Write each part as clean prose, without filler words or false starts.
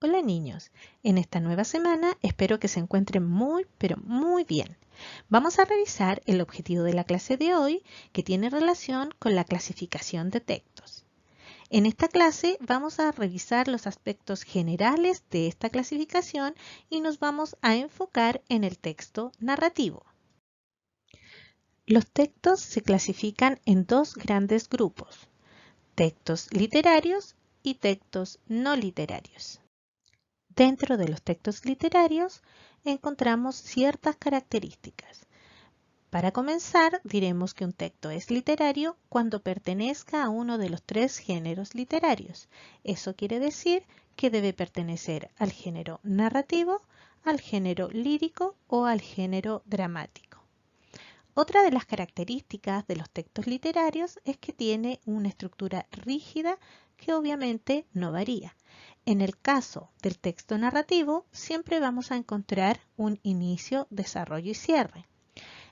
Hola niños, en esta nueva semana espero que se encuentren muy, pero muy bien. Vamos a revisar el objetivo de la clase de hoy que tiene relación con la clasificación de textos. En esta clase vamos a revisar los aspectos generales de esta clasificación y nos vamos a enfocar en el texto narrativo. Los textos se clasifican en dos grandes grupos, textos literarios y textos no literarios. Dentro de los textos literarios encontramos ciertas características. Para comenzar, diremos que un texto es literario cuando pertenezca a uno de los tres géneros literarios. Eso quiere decir que debe pertenecer al género narrativo, al género lírico o al género dramático. Otra de las características de los textos literarios es que tiene una estructura rígida que obviamente no varía. En el caso del texto narrativo, siempre vamos a encontrar un inicio, desarrollo y cierre.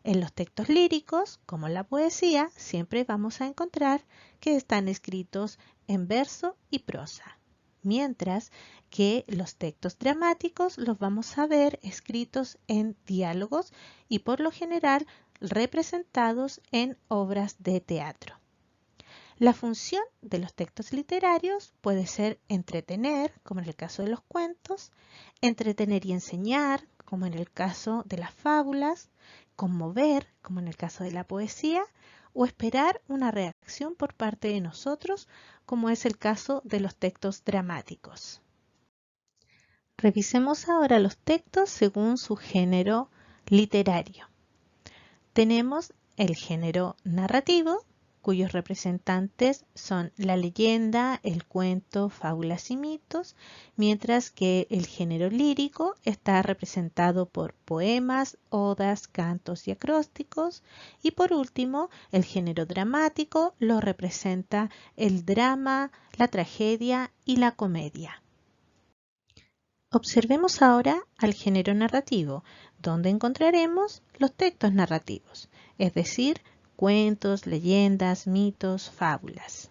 En los textos líricos, como la poesía, siempre vamos a encontrar que están escritos en verso y prosa. Mientras que los textos dramáticos los vamos a ver escritos en diálogos y por lo general representados en obras de teatro. La función de los textos literarios puede ser entretener, como en el caso de los cuentos, entretener y enseñar, como en el caso de las fábulas, conmover, como en el caso de la poesía, o esperar una reacción por parte de nosotros, como es el caso de los textos dramáticos. Revisemos ahora los textos según su género literario. Tenemos el género narrativo, cuyos representantes son la leyenda, el cuento, fábulas y mitos, mientras que el género lírico está representado por poemas, odas, cantos y acrósticos, y por último, el género dramático lo representa el drama, la tragedia y la comedia. Observemos ahora al género narrativo, donde encontraremos los textos narrativos, es decir, cuentos, leyendas, mitos, fábulas.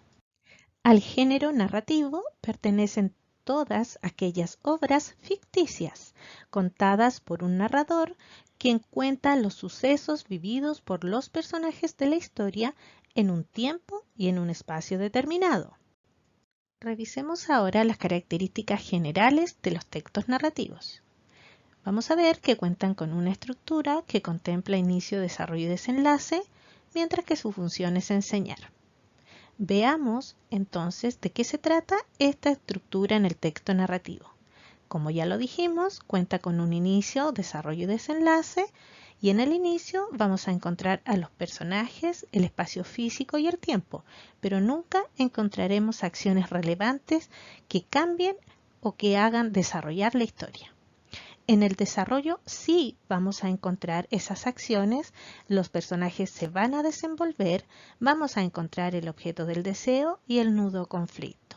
Al género narrativo pertenecen todas aquellas obras ficticias, contadas por un narrador quien cuenta los sucesos vividos por los personajes de la historia en un tiempo y en un espacio determinado. Revisemos ahora las características generales de los textos narrativos. Vamos a ver que cuentan con una estructura que contempla inicio, desarrollo y desenlace, mientras que su función es enseñar. Veamos entonces de qué se trata esta estructura en el texto narrativo. Como ya lo dijimos, cuenta con un inicio, desarrollo y desenlace, y en el inicio vamos a encontrar a los personajes, el espacio físico y el tiempo, pero nunca encontraremos acciones relevantes que cambien o que hagan desarrollar la historia. En el desarrollo sí vamos a encontrar esas acciones, los personajes se van a desenvolver, vamos a encontrar el objeto del deseo y el nudo conflicto.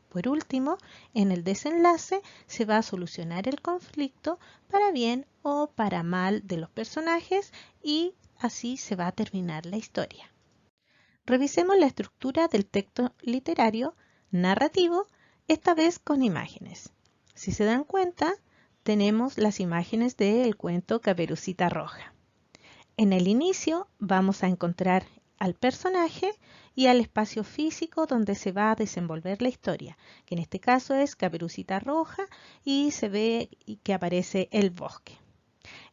Por último, en el desenlace se va a solucionar el conflicto para bien o para mal de los personajes y así se va a terminar la historia. Revisemos la estructura del texto literario narrativo, esta vez con imágenes. Si se dan cuenta, tenemos las imágenes del cuento Caperucita Roja. En el inicio vamos a encontrar al personaje y al espacio físico donde se va a desenvolver la historia, que en este caso es Caperucita Roja y se ve que aparece el bosque.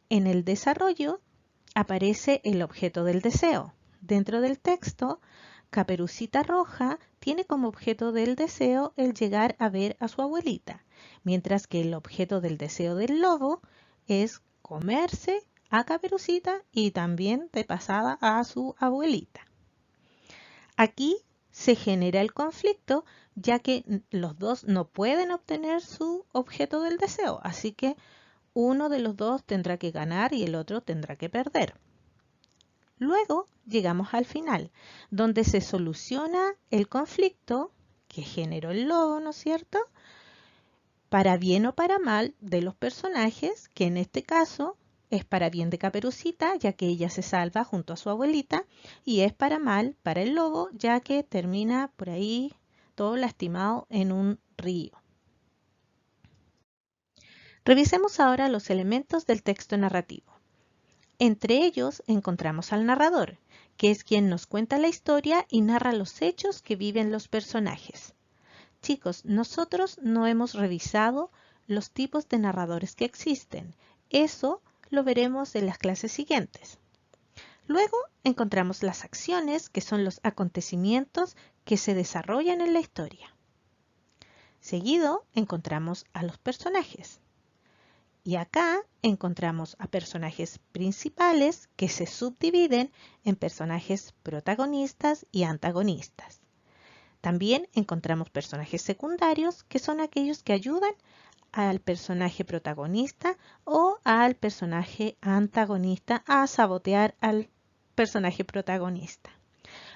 En el desarrollo aparece el objeto del deseo. Dentro del texto, Caperucita Roja tiene como objeto del deseo el llegar a ver a su abuelita, mientras que el objeto del deseo del lobo es comerse a Caperucita y también de pasada a su abuelita. Aquí se genera el conflicto ya que los dos no pueden obtener su objeto del deseo, así que uno de los dos tendrá que ganar y el otro tendrá que perder. Luego llegamos al final, donde se soluciona el conflicto que generó el lobo, ¿no es cierto? Para bien o para mal de los personajes, que en este caso es para bien de Caperucita, ya que ella se salva junto a su abuelita, y es para mal para el lobo, ya que termina por ahí todo lastimado en un río. Revisemos ahora los elementos del texto narrativo. Entre ellos encontramos al narrador, que es quien nos cuenta la historia y narra los hechos que viven los personajes. Chicos, nosotros no hemos revisado los tipos de narradores que existen. Eso lo veremos en las clases siguientes. Luego encontramos las acciones, que son los acontecimientos que se desarrollan en la historia. Seguido encontramos a los personajes. Y acá encontramos a personajes principales que se subdividen en personajes protagonistas y antagonistas. También encontramos personajes secundarios, que son aquellos que ayudan al personaje protagonista o al personaje antagonista a sabotear al personaje protagonista.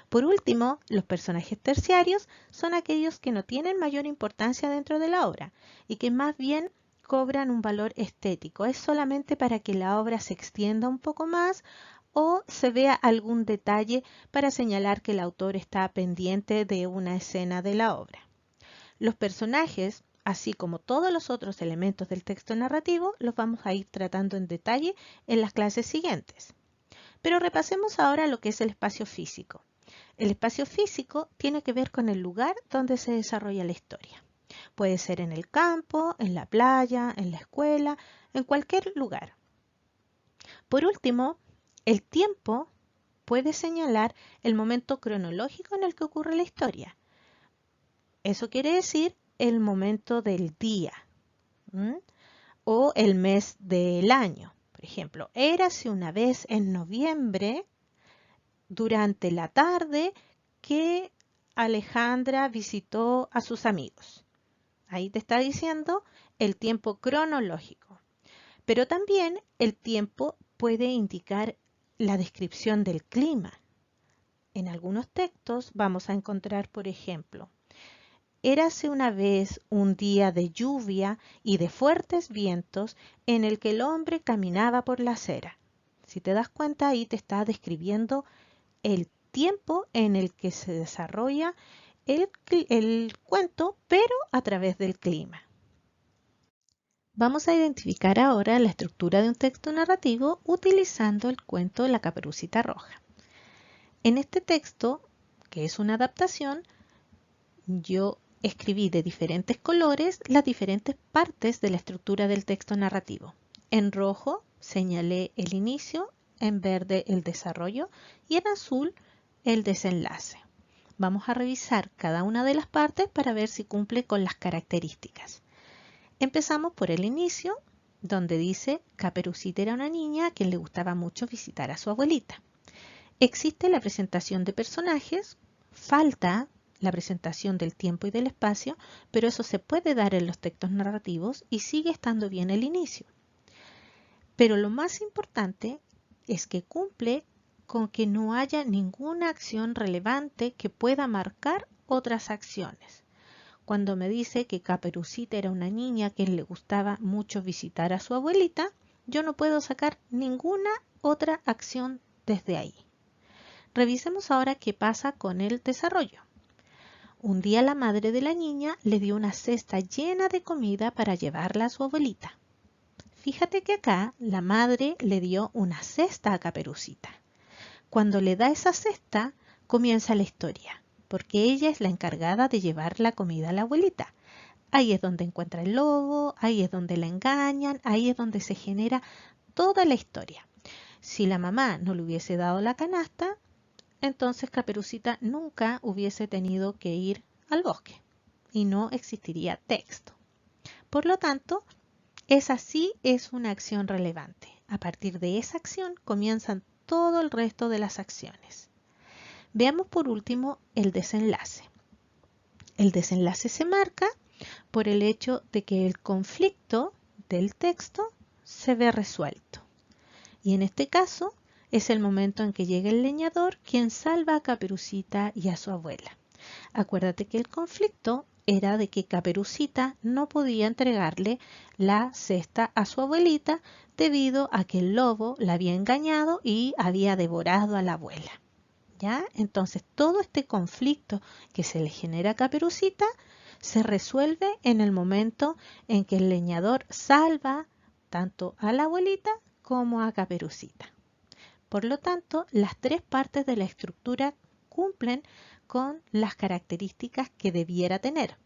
Por último, los personajes terciarios son aquellos que no tienen mayor importancia dentro de la obra y que más bien cobran un valor estético. Es solamente para que la obra se extienda un poco más o se vea algún detalle para señalar que el autor está pendiente de una escena de la obra. Los personajes, así como todos los otros elementos del texto narrativo, los vamos a ir tratando en detalle en las clases siguientes. Pero repasemos ahora lo que es el espacio físico. El espacio físico tiene que ver con el lugar donde se desarrolla la historia. Puede ser en el campo, en la playa, en la escuela, en cualquier lugar. Por último, el tiempo puede señalar el momento cronológico en el que ocurre la historia. Eso quiere decir el momento del día, o el mes del año. Por ejemplo, érase una vez en noviembre, durante la tarde, que Alejandra visitó a sus amigos. Ahí te está diciendo el tiempo cronológico. Pero también el tiempo puede indicar la descripción del clima. En algunos textos vamos a encontrar, por ejemplo, érase una vez un día de lluvia y de fuertes vientos en el que el hombre caminaba por la acera. Si te das cuenta, ahí te está describiendo el tiempo en el que se desarrolla el cuento, pero a través del clima. Vamos a identificar ahora la estructura de un texto narrativo utilizando el cuento La Caperucita Roja. En este texto, que es una adaptación, yo escribí de diferentes colores las diferentes partes de la estructura del texto narrativo. En rojo señalé el inicio, en verde el desarrollo y en azul el desenlace. Vamos a revisar cada una de las partes para ver si cumple con las características. Empezamos por el inicio, donde dice: Caperucita era una niña a quien le gustaba mucho visitar a su abuelita. Existe la presentación de personajes, falta la presentación del tiempo y del espacio, pero eso se puede dar en los textos narrativos y sigue estando bien el inicio. Pero lo más importante es que cumple con que no haya ninguna acción relevante que pueda marcar otras acciones. Cuando me dice que Caperucita era una niña a quien le gustaba mucho visitar a su abuelita, yo no puedo sacar ninguna otra acción desde ahí. Revisemos ahora qué pasa con el desarrollo. Un día la madre de la niña le dio una cesta llena de comida para llevarla a su abuelita. Fíjate que acá la madre le dio una cesta a Caperucita. Cuando le da esa cesta, comienza la historia, porque ella es la encargada de llevar la comida a la abuelita. Ahí es donde encuentra el lobo, ahí es donde la engañan, ahí es donde se genera toda la historia. Si la mamá no le hubiese dado la canasta, entonces Caperucita nunca hubiese tenido que ir al bosque y no existiría texto. Por lo tanto, esa sí es una acción relevante. A partir de esa acción comienzan todo el resto de las acciones. Veamos por último el desenlace. El desenlace se marca por el hecho de que el conflicto del texto se ve resuelto. Y en este caso es el momento en que llega el leñador quien salva a Caperucita y a su abuela. Acuérdate que el conflicto era de que Caperucita no podía entregarle la cesta a su abuelita debido a que el lobo la había engañado y había devorado a la abuela. ¿Ya? Entonces todo este conflicto que se le genera a Caperucita se resuelve en el momento en que el leñador salva tanto a la abuelita como a Caperucita. Por lo tanto, las tres partes de la estructura cumplen con las características que debiera tener.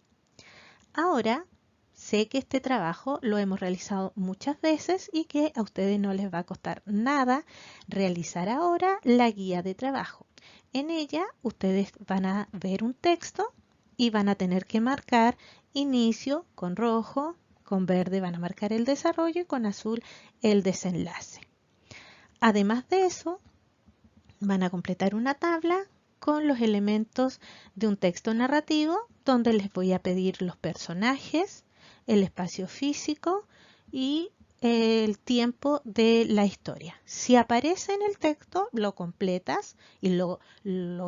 Ahora, sé que este trabajo lo hemos realizado muchas veces y que a ustedes no les va a costar nada realizar ahora la guía de trabajo. En ella ustedes van a ver un texto y van a tener que marcar inicio con rojo, con verde van a marcar el desarrollo y con azul el desenlace. Además de eso, van a completar una tabla con los elementos de un texto narrativo donde les voy a pedir los personajes, el espacio físico y el tiempo de la historia. Si aparece en el texto, lo completas y lo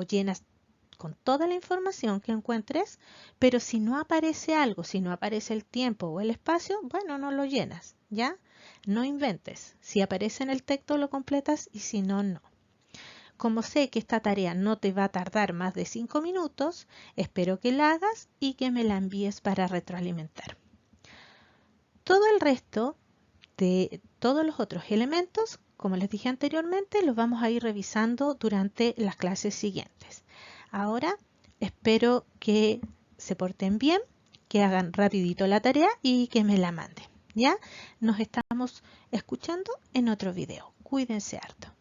llenas con toda la información que encuentres, pero si no aparece algo, si no aparece el tiempo o el espacio, bueno, no lo llenas, ¿ya? No inventes. Si aparece en el texto, lo completas y si no, no. Como sé que esta tarea no te va a tardar más de 5 minutos, espero que la hagas y que me la envíes para retroalimentar. Todo el resto de todos los otros elementos, como les dije anteriormente, los vamos a ir revisando durante las clases siguientes. Ahora espero que se porten bien, que hagan rapidito la tarea y que me la manden. ¿Ya? Nos estamos escuchando en otro video. Cuídense harto.